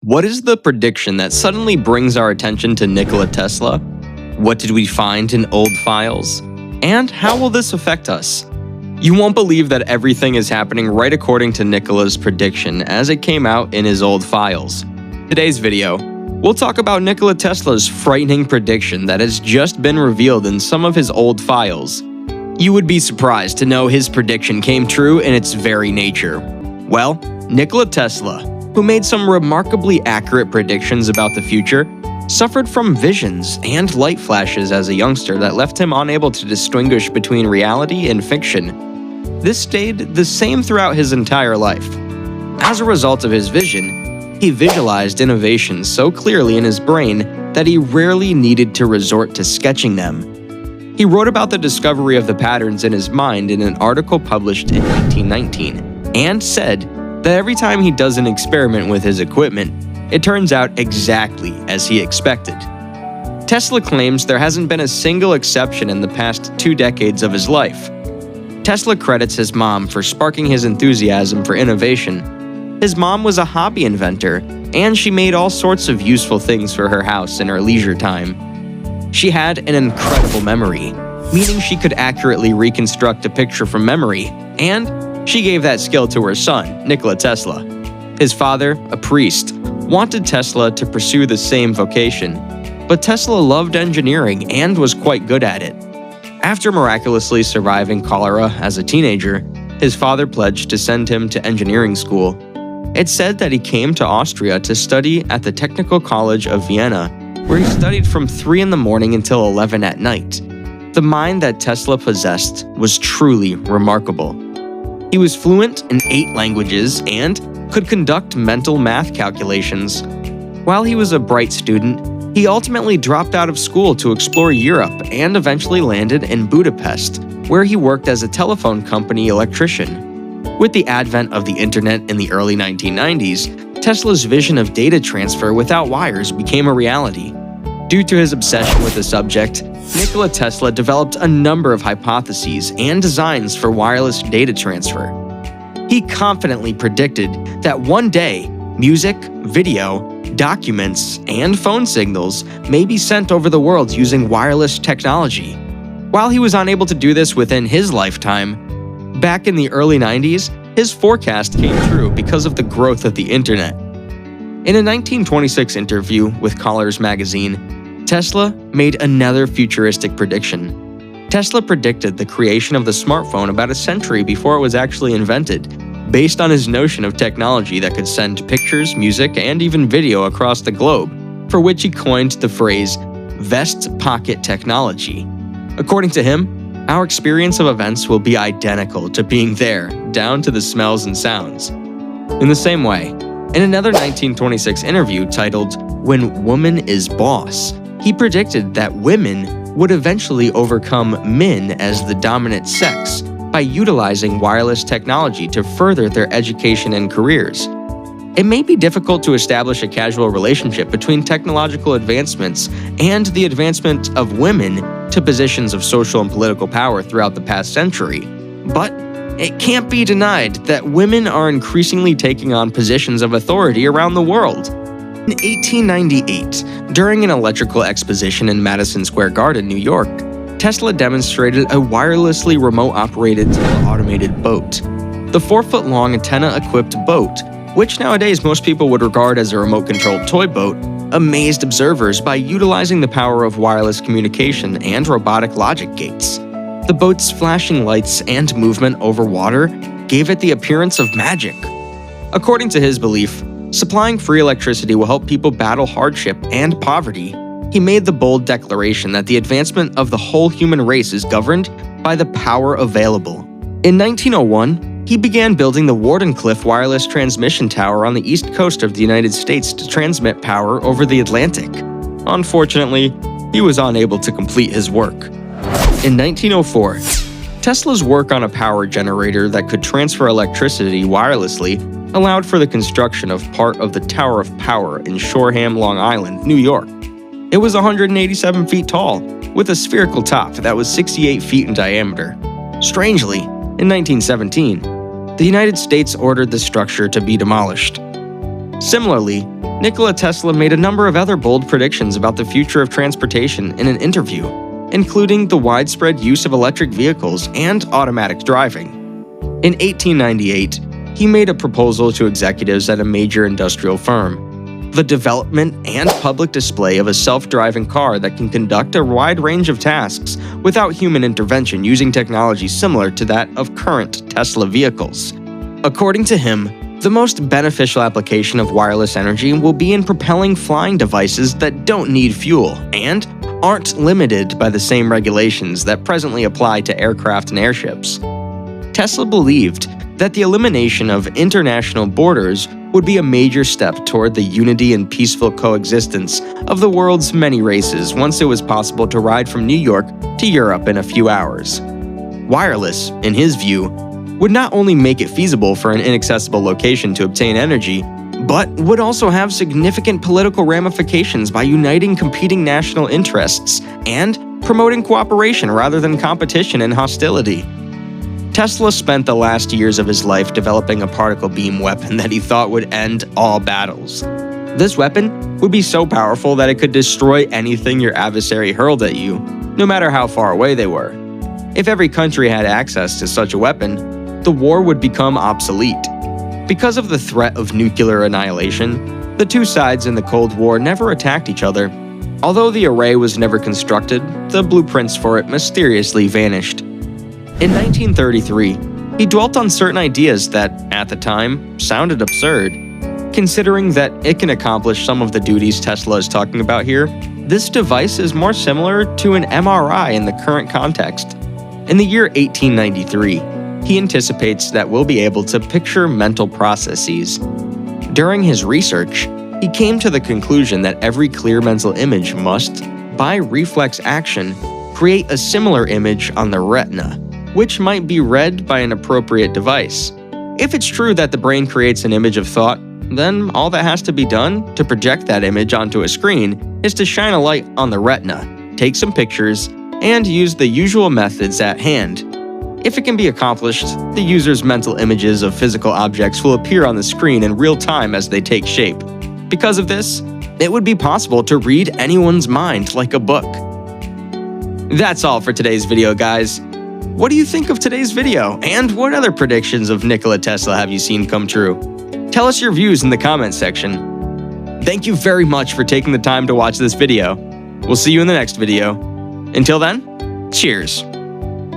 What is the prediction that suddenly brings our attention to Nikola Tesla? What did we find in old files? And how will this affect us? You won't believe that everything is happening right according to Nikola's prediction as it came out in his old files. Today's video, we'll talk about Nikola Tesla's frightening prediction that has just been revealed in some of his old files. You would be surprised to know his prediction came true in its very nature. Well, Nikola Tesla, who made some remarkably accurate predictions about the future, suffered from visions and light flashes as a youngster that left him unable to distinguish between reality and fiction. This stayed the same throughout his entire life. As a result of his vision, he visualized innovations so clearly in his brain that he rarely needed to resort to sketching them. He wrote about the discovery of the patterns in his mind in an article published in 1919, and said that every time he does an experiment with his equipment, it turns out exactly as he expected. Tesla claims there hasn't been a single exception in the past 2 decades of his life. Tesla credits his mom for sparking his enthusiasm for innovation. His mom was a hobby inventor, and she made all sorts of useful things for her house in her leisure time. She had an incredible memory, meaning she could accurately reconstruct a picture from memory, and she gave that skill to her son, Nikola Tesla. His father, a priest, wanted Tesla to pursue the same vocation, but Tesla loved engineering and was quite good at it. After miraculously surviving cholera as a teenager, his father pledged to send him to engineering school. It's said that he came to Austria to study at the Technical College of Vienna, where he studied from 3 in the morning until 11 at night. The mind that Tesla possessed was truly remarkable. He was fluent in 8 languages and could conduct mental math calculations. While he was a bright student, he ultimately dropped out of school to explore Europe and eventually landed in Budapest, where he worked as a telephone company electrician. With the advent of the internet in the early 1990s, Tesla's vision of data transfer without wires became a reality. Due to his obsession with the subject, Nikola Tesla developed a number of hypotheses and designs for wireless data transfer. He confidently predicted that one day, music, video, documents, and phone signals may be sent over the world using wireless technology. While he was unable to do this within his lifetime, back in the early 90s, his forecast came true because of the growth of the internet. In a 1926 interview with Callers magazine, Tesla made another futuristic prediction. Tesla predicted the creation of the smartphone about a century before it was actually invented, based on his notion of technology that could send pictures, music, and even video across the globe, for which he coined the phrase vest pocket technology. According to him, our experience of events will be identical to being there, down to the smells and sounds. In the same way, in another 1926 interview titled "When Woman is Boss," he predicted that women would eventually overcome men as the dominant sex by utilizing wireless technology to further their education and careers. It may be difficult to establish a casual relationship between technological advancements and the advancement of women to positions of social and political power throughout the past century, but it can't be denied that women are increasingly taking on positions of authority around the world. In 1898, during an electrical exposition in Madison Square Garden, New York, Tesla demonstrated a wirelessly remote-operated tele-automated boat. The 4-foot-long antenna-equipped boat, which nowadays most people would regard as a remote-controlled toy boat, amazed observers by utilizing the power of wireless communication and robotic logic gates. The boat's flashing lights and movement over water gave it the appearance of magic. According to his belief, supplying free electricity will help people battle hardship and poverty. He made the bold declaration that the advancement of the whole human race is governed by the power available. In 1901, he began building the Wardenclyffe Wireless Transmission Tower on the east coast of the United States to transmit power over the Atlantic. Unfortunately, he was unable to complete his work. In 1904, Tesla's work on a power generator that could transfer electricity wirelessly allowed for the construction of part of the Tower of Power in Shoreham, Long Island, New York. It was 187 feet tall, with a spherical top that was 68 feet in diameter. Strangely, in 1917, the United States ordered the structure to be demolished. Similarly, Nikola Tesla made a number of other bold predictions about the future of transportation in an interview, including the widespread use of electric vehicles and automatic driving. In 1898, he made a proposal to executives at a major industrial firm: the development and public display of a self-driving car that can conduct a wide range of tasks without human intervention using technology similar to that of current Tesla vehicles. According to him, the most beneficial application of wireless energy will be in propelling flying devices that don't need fuel and aren't limited by the same regulations that presently apply to aircraft and airships. Tesla believed that the elimination of international borders would be a major step toward the unity and peaceful coexistence of the world's many races once it was possible to ride from New York to Europe in a few hours. Wireless, in his view, would not only make it feasible for an inaccessible location to obtain energy, but would also have significant political ramifications by uniting competing national interests and promoting cooperation rather than competition and hostility. Tesla spent the last years of his life developing a particle beam weapon that he thought would end all battles. This weapon would be so powerful that it could destroy anything your adversary hurled at you, no matter how far away they were. If every country had access to such a weapon, the war would become obsolete. Because of the threat of nuclear annihilation, the two sides in the Cold War never attacked each other. Although the array was never constructed, the blueprints for it mysteriously vanished. In 1933, he dwelt on certain ideas that, at the time, sounded absurd. Considering that it can accomplish some of the duties Tesla is talking about here, this device is more similar to an MRI in the current context. In the year 1893, he anticipates that we'll be able to picture mental processes. During his research, he came to the conclusion that every clear mental image must, by reflex action, create a similar image on the retina, which might be read by an appropriate device. If it's true that the brain creates an image of thought, then all that has to be done to project that image onto a screen is to shine a light on the retina, take some pictures, and use the usual methods at hand. If it can be accomplished, the user's mental images of physical objects will appear on the screen in real time as they take shape. Because of this, it would be possible to read anyone's mind like a book. That's all for today's video, guys. What do you think of today's video? And what other predictions of Nikola Tesla have you seen come true? Tell us your views in the comments section. Thank you very much for taking the time to watch this video. We'll see you in the next video. Until then, cheers.